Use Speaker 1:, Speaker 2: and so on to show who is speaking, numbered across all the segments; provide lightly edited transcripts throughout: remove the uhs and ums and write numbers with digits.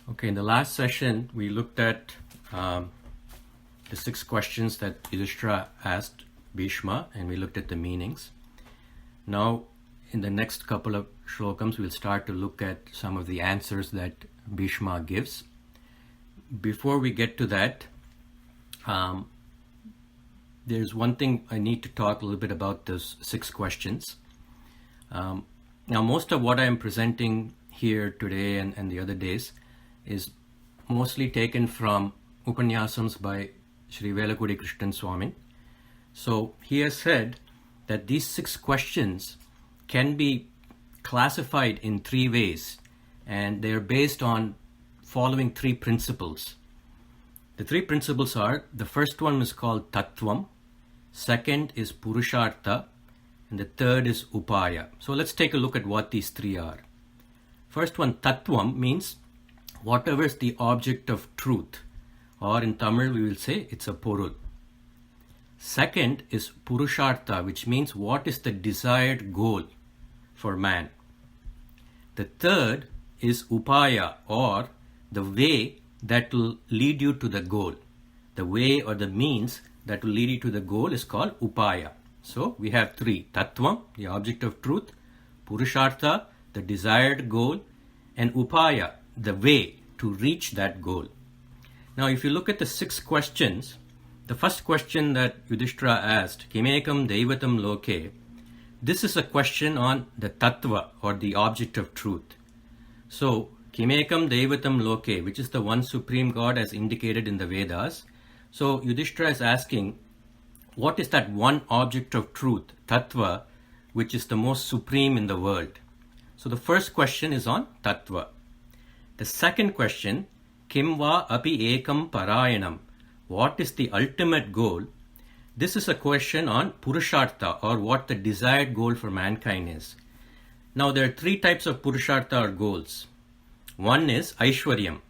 Speaker 1: Okay, in the last session, we looked at the 6 questions that Yudhishtira asked Bhisma, and we looked at the meanings. Now, in the next couple of shlokams, we'll start to look at some of the answers that Bhisma gives. Before we get to that, there's one thing I need to talk a little bit about those 6 questions. Now, most of what I am presenting here today and the other days is mostly taken from Upanyasams by Sri Velakudi Krishnan Swamin. So he has said that these 6 questions can be classified in 3 ways, and they're based on following 3 principles. The 3 principles are, the first one is called tattvam, second is purushartha, and the third is upaya. So let's take a look at what these 3 are. First one, tattvam, means whatever is the object of truth, or in Tamil we will say it's a porul. Second is purushartha, which means what is the desired goal for man. The third is upaya, or the way that will lead you to the goal. The way or the means that will lead you to the goal is called upaya. So we have 3: tattvam, the object of truth; purushartha, the desired goal; and upaya, the way to reach that goal. Now, if you look at the 6 questions, the first question that Yudhishtira asked, Kimekam devadevam loke, this is a question on the tattva, or the object of truth. So, Kimekam devadevam loke, which is the one supreme God as indicated in the Vedas. So, Yudhishtira is asking, what is that one object of truth, tattva, which is the most supreme in the world? So, the first question is on tattva. The second question, Kim va api ekam parayanam, what is the ultimate goal? This is a question on purushartha, or what the desired goal for mankind is. Now, there are 3 types of purushartha, or goals. One is aishwaryam,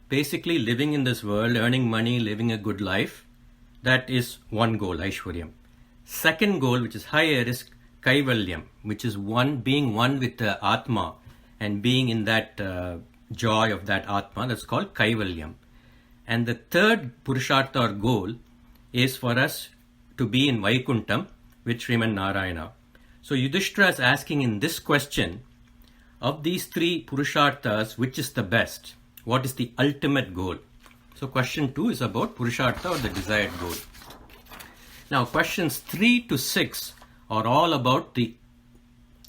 Speaker 1: basically living in this world, earning money, living a good life. That is one goal, aishwaryam. Second goal, which is higher, is kaivalyam, which is being one with the atma and being in that joy of that atma. That's called kaivalyam. And the third purushartha, or goal, is for us to be in Vaikuntham with Sriman Narayana. So Yudhishthira is asking in this question, of these 3 purusharthas, which is the best? What is the ultimate goal? So question 2 is about purushartha, or the desired goal. Now questions 3 to 6 are all about the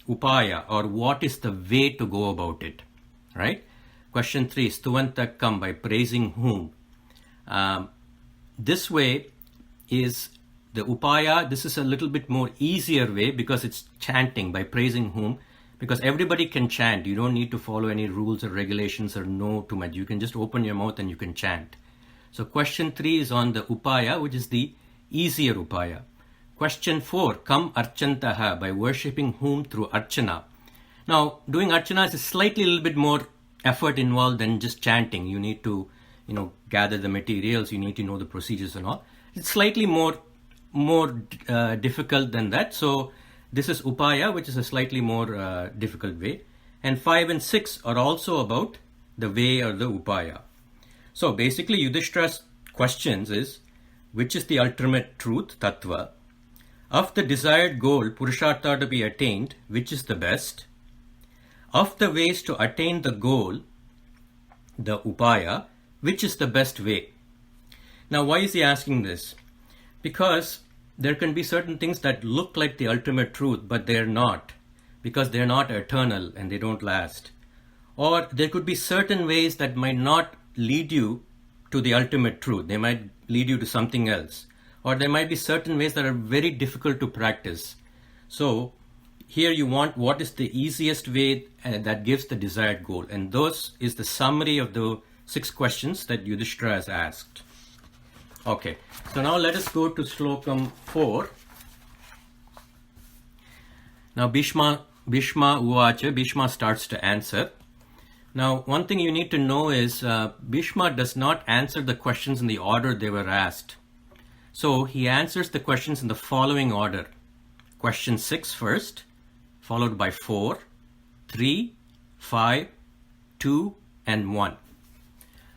Speaker 1: upaya, or what is the way to go about it, right? Question 3, stuvantakam, by praising whom? This way is the upaya. This is a little bit more easier way, because it's chanting, by praising whom, because everybody can chant. You don't need to follow any rules or regulations or know too much. You can just open your mouth and you can chant. So question 3 is on the upaya, which is the easier upaya. Question 4, kam archantaha, by worshipping whom through archana. Now, doing archana is slightly a little bit more effort involved than just chanting. You need to, gather the materials, you need to know the procedures and all. It's slightly more difficult than that. So this is upaya, which is a slightly more difficult way. And 5 and 6 are also about the way, or the upaya. So basically Yudhishthira's questions is, which is the ultimate truth, tattva? Of the desired goal, purushartha, to be attained, which is the best? Of the ways to attain the goal, the upaya, which is the best way? Now, why is he asking this? Because there can be certain things that look like the ultimate truth, but they're not, because they're not eternal and they don't last. Or there could be certain ways that might not lead you to the ultimate truth. They might lead you to something else. Or there might be certain ways that are very difficult to practice. So here you want what is the easiest way that gives the desired goal. And those is the summary of the 6 questions that Yudhishthira has asked. Okay, so now let us go to Shlokam 4. Now Bhisma uvaca, Bhisma starts to answer. Now, one thing you need to know is Bhisma does not answer the questions in the order they were asked. So he answers the questions in the following order. Question 6 first, followed by 4, 3, 5, 2, and 1.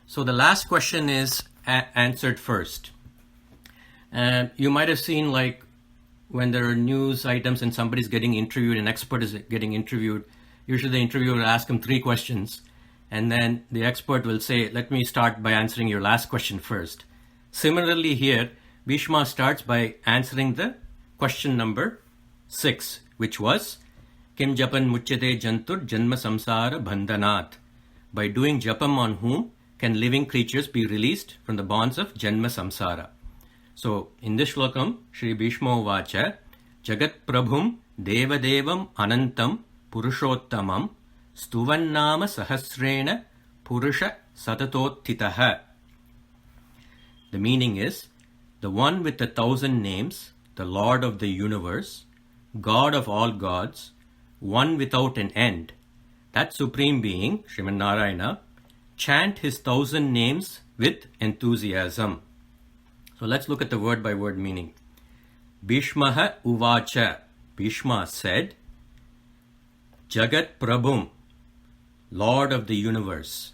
Speaker 1: So the last question is answered first. You might have seen, like, when there are news items and somebody's getting interviewed, an expert is getting interviewed, usually the interviewer will ask him 3 questions, and then the expert will say, let me start by answering your last question first. Similarly here, Bhisma starts by answering the question number 6, which was, Kim japan muchyate jantur janma samsara bandhanat. By doing japam on whom can living creatures be released from the bonds of janma samsara. So, in this shlokam, Shri Bhishma uvaca, jagad prabhum devadevam anantam purushottamam stuvannama sahasrena purusha satatottitaha. The meaning is, the one with 1,000 names, the Lord of the universe, God of all gods, one without an end, that Supreme Being, Sriman Narayana, chant his 1,000 names with enthusiasm. So let's look at the word by word meaning. Bhishmaha uvaca, Bhishma said, Jagad prabhum, Lord of the universe.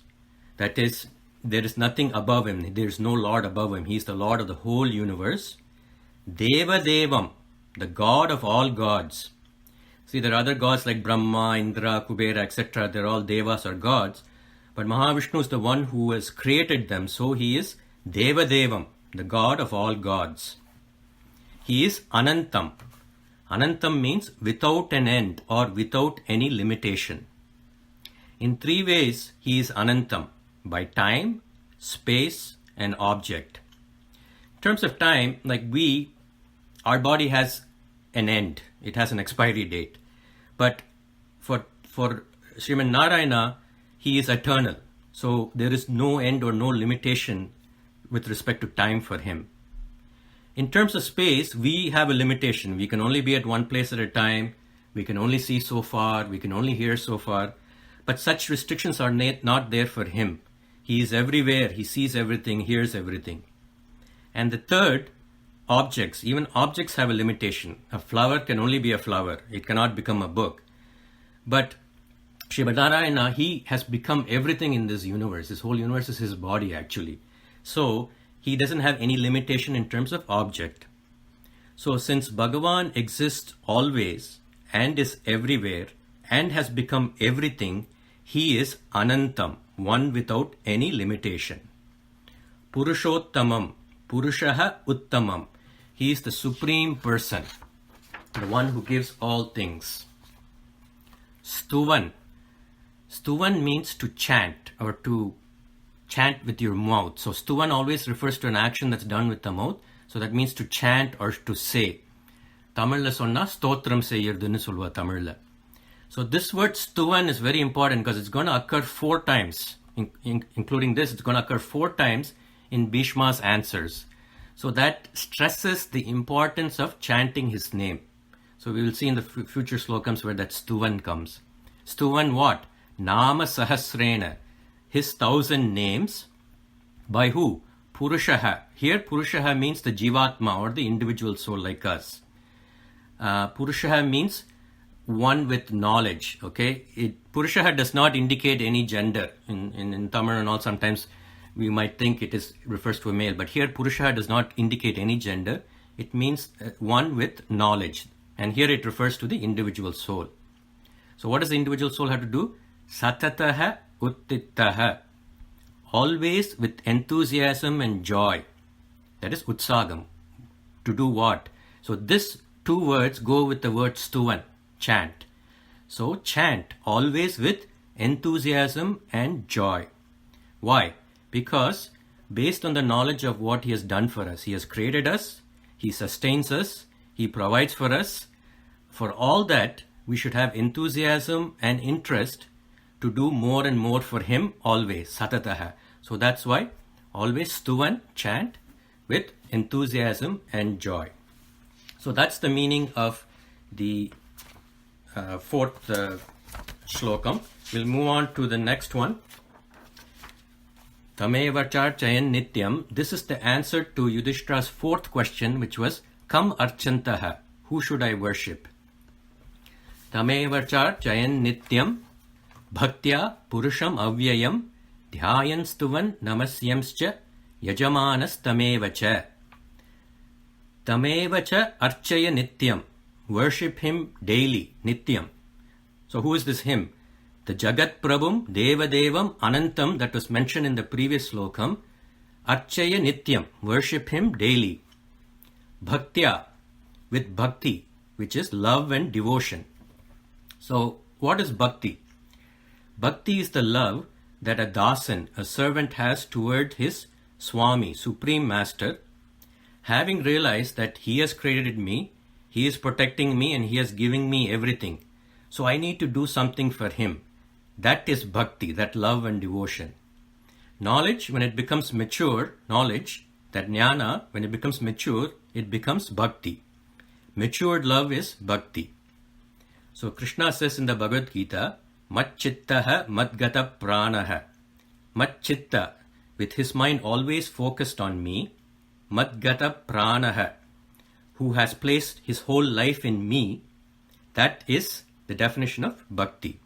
Speaker 1: That is, there is nothing above him. There is no Lord above him. He is the Lord of the whole universe. Devadevam, the God of all gods. See, there are other gods like Brahma, Indra, Kubera, etc. They're all devas or gods. But Mahavishnu is the one who has created them. So he is Devadevam, the God of all gods. He is Anantam. Anantam means without an end or without any limitation. In 3 ways, he is Anantam: by time, space, and object. In terms of time, like our body has an end. It has an expiry date. But for Sriman Narayana, he is eternal. So there is no end or no limitation with respect to time for him. In terms of space, we have a limitation. We can only be at one place at a time. We can only see so far. We can only hear so far. But such restrictions are not there for him. He is everywhere. He sees everything, hears everything. And the third, objects. Even objects have a limitation. A flower can only be a flower. It cannot become a book. But Srimad Narayana, he has become everything in this universe. This whole universe is his body, actually. So he doesn't have any limitation in terms of object. So since Bhagavan exists always and is everywhere and has become everything, he is Anantam, one without any limitation. Purushottamam, Purushaha Uttamam. He is the supreme person, the one who gives all things. Stuvan. Stuvan means to chant or to chant with your mouth. So Stuvan always refers to an action that's done with the mouth. So that means to chant or to say. Tamilla sonna stotram seyyardunu solva Tamilla. So this word Stuvan is very important because it's going to occur 4 times, including this. It's going to occur 4 times in Bhishma's answers. So that stresses the importance of chanting his name. So we will see in the future slokams where that Stuvan comes. Stuvan what? Nama Sahasrena. His 1,000 names. By who? Purushaha. Here Purushaha means the Jivatma or the individual soul like us. Purushaha means one with knowledge. Okay? Purushaha does not indicate any gender. In Tamil and all, sometimes we might think refers to a male, but here Purusha does not indicate any gender. It means one with knowledge. And here it refers to the individual soul. So what does the individual soul have to do? Satataha uttittaha. Always with enthusiasm and joy. That is utsagam. To do what? So this 2 words go with the word stuvan, chant. So chant always with enthusiasm and joy. Why? Because based on the knowledge of what he has done for us, he has created us, he sustains us, he provides for us. For all that, we should have enthusiasm and interest to do more and more for him always, satataha. So that's why always stuvan, chant with enthusiasm and joy. So that's the meaning of the 4th shlokam. We'll move on to the next one. Tameva chayan nityam. This is the answer to Yudhishtira's 4th question, which was, Kam archantaha. Who should I worship? Tameva chayan nityam bhaktya purusham avyayam dhyayan stuvan namasyamscha yajamanas tameva cha. Tameva cha arcaya nityam. Worship him daily, nityam. So who is this him? The jagad prabhum, devadevam, anantam that was mentioned in the previous slokam. Arcaya nityam. Worship him daily. Bhaktya, with bhakti, which is love and devotion. So what is bhakti? Bhakti is the love that a dasan, a servant, has toward his Swami, Supreme Master, having realized that he has created me, he is protecting me, and he has given me everything. So I need to do something for him. That is bhakti, that love and devotion. Knowledge, when it becomes mature, knowledge, that jnana, when it becomes mature, it becomes bhakti. Matured love is bhakti. So Krishna says in the Bhagavad Gita, Matchittaha madgata pranaha. Matchitta, with his mind always focused on me, madgata pranaha, who has placed his whole life in me. That is the definition of bhakti.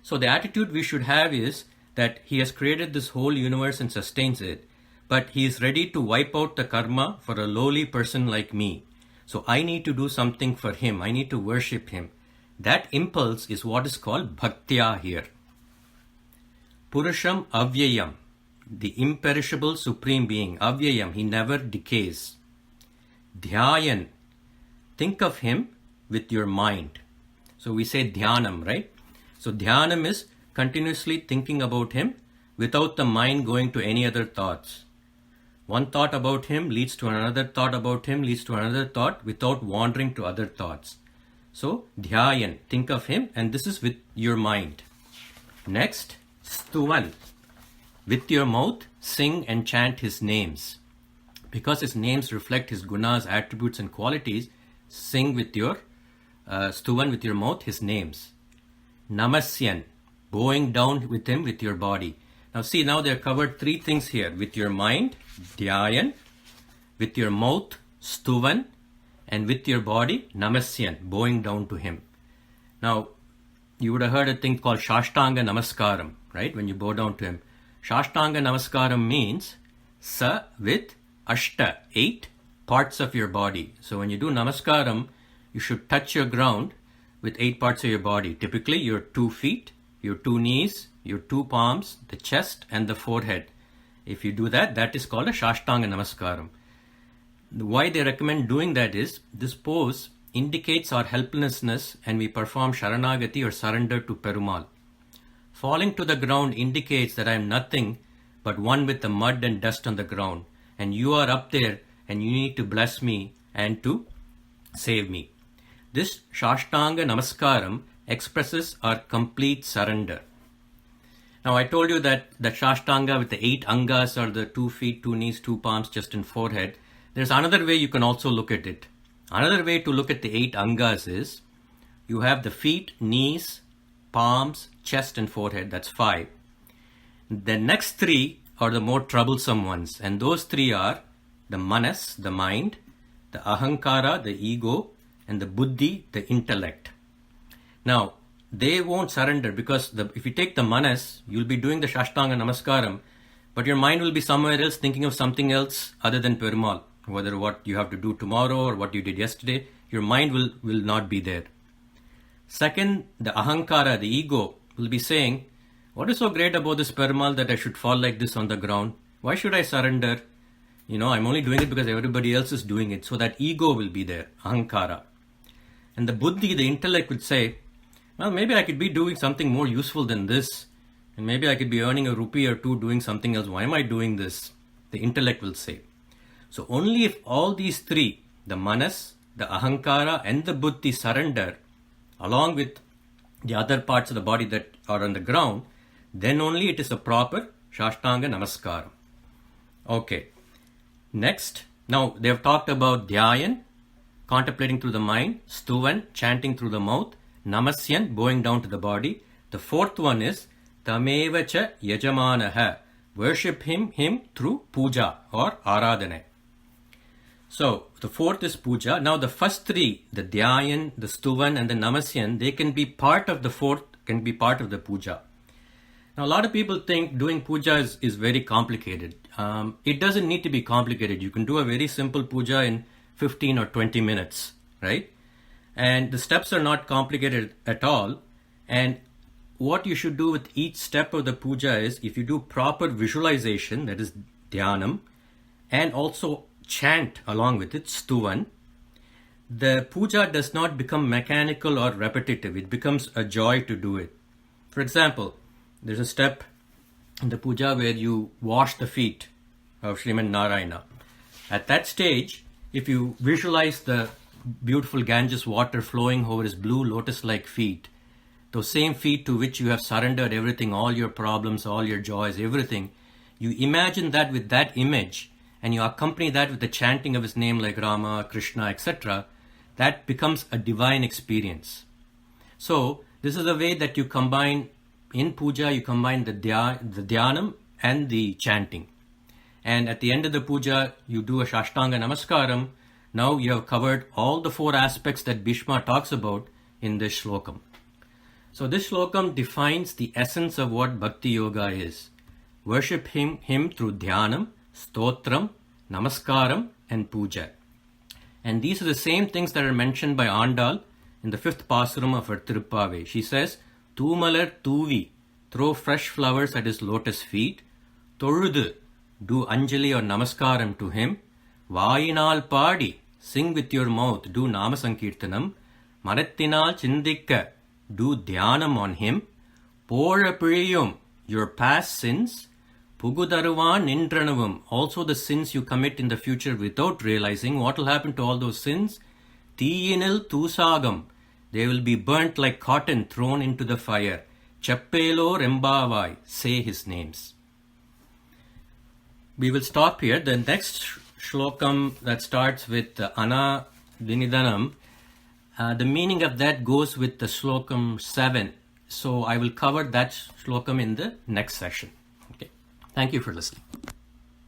Speaker 1: So the attitude we should have is that he has created this whole universe and sustains it, but he is ready to wipe out the karma for a lowly person like me. So I need to do something for him. I need to worship him. That impulse is what is called bhaktya here. Purusham avyayam, the imperishable supreme being. Avyayam, he never decays. Dhyayan, think of him with your mind. So we say dhyanam, right? So dhyanam is continuously thinking about him without the mind going to any other thoughts. One thought about him leads to another thought about him, leads to another thought without wandering to other thoughts. So dhyayan, think of him, and this is with your mind. Next, stuvan, with your mouth sing and chant his names. Because his names reflect his gunas, attributes and qualities, sing with your stuvan, with your mouth, his names. Namasyan, bowing down with him with your body. Now see, now they have covered three things here. With your mind, dhyayan, with your mouth, stuvan, and with your body, namasyan, bowing down to him. Now, you would have heard a thing called Shashtanga Namaskaram, right? When you bow down to him. Shashtanga Namaskaram means sa with ashta, 8 parts of your body. So when you do Namaskaram, you should touch your ground with 8 parts of your body. Typically, your 2 feet, your 2 knees, your 2 palms, the chest, and the forehead. If you do that, that is called a Shashtanga Namaskaram. Why they recommend doing that is, this pose indicates our helplessness and we perform Sharanagati or surrender to Perumal. Falling to the ground indicates that I am nothing but one with the mud and dust on the ground, and you are up there and you need to bless me and to save me. This Shashtanga Namaskaram expresses our complete surrender. Now I told you that the Shashtanga with the 8 angas are the 2 feet, 2 knees, 2 palms, chest and forehead. There's another way you can also look at it. Another way to look at the 8 angas is, you have the feet, knees, palms, chest and forehead, that's 5. The next 3 are the more troublesome ones, and those 3 are the manas, the mind, the ahankara, the ego, and the buddhi, the intellect. Now, they won't surrender because if you take the manas, you'll be doing the Shashtanga Namaskaram, but your mind will be somewhere else thinking of something else other than Perumal. Whether what you have to do tomorrow or what you did yesterday, your mind will not be there. Second, the ahankara, the ego, will be saying, what is so great about this Perumal that I should fall like this on the ground? Why should I surrender? I'm only doing it because everybody else is doing it. So that ego will be there, ahankara. And the buddhi, the intellect, would say, well, maybe I could be doing something more useful than this. And maybe I could be earning a rupee or 2 doing something else. Why am I doing this? The intellect will say. So only if all these 3, the manas, the ahankara and the buddhi surrender, along with the other parts of the body that are on the ground, then only it is a proper Shashtanga Namaskaram. Okay. Next, now they have talked about dhyayan, contemplating through the mind, stuvan, chanting through the mouth, namasyan, bowing down to the body. The fourth one is tameva cha yajamanaha, worship him through puja or aradhana. So the fourth is puja. Now the first 3, the dhyayan, the stuvan and the namasyan, they can be part of the fourth, can be part of the puja. Now, a lot of people think doing puja is very complicated. It doesn't need to be complicated. You can do a very simple puja in 15 or 20 minutes, right? And the steps are not complicated at all. And what you should do with each step of the puja is, if you do proper visualization, that is dhyanam, and also chant along with it, stuvan, the puja does not become mechanical or repetitive. It becomes a joy to do it. For example, there's a step in the puja where you wash the feet of Sriman Narayana. At that stage, if you visualize the beautiful Ganges water flowing over his blue lotus-like feet, those same feet to which you have surrendered everything, all your problems, all your joys, everything, you imagine that with that image, and you accompany that with the chanting of his name like Rama, Krishna, etc., that becomes a divine experience. So, this is a way that you combine, in puja, you combine the dhyanam and the chanting. And at the end of the puja, you do a Shashtanga Namaskaram. Now you have covered all the 4 aspects that Bhisma talks about in this shlokam. So this shlokam defines the essence of what Bhakti Yoga is. Worship him through dhyanam, stotram, namaskaram, and puja. And these are the same things that are mentioned by Andal in the 5th Pasuram of her Tiruppaவை. She says, Toomalar Tuvi, throw fresh flowers at his lotus feet. Torudu, do Anjali or Namaskaram to him. Vayinal Padi, sing with your mouth, do Namasankirtanam. Marattinal Chindikka, do Dhyanam on him. Pora Priyum, your past sins. Pugudaruvan Nindranavum, also the sins you commit in the future without realizing. What will happen to all those sins? Tiyinil Tusagam, they will be burnt like cotton thrown into the fire. Chappelo Rembavai, say his names. We will stop here. The next shlokam that starts with Ana Vinidanam, the meaning of that goes with the shlokam 7. So I will cover that shlokam in the next session. Okay. Thank you for listening.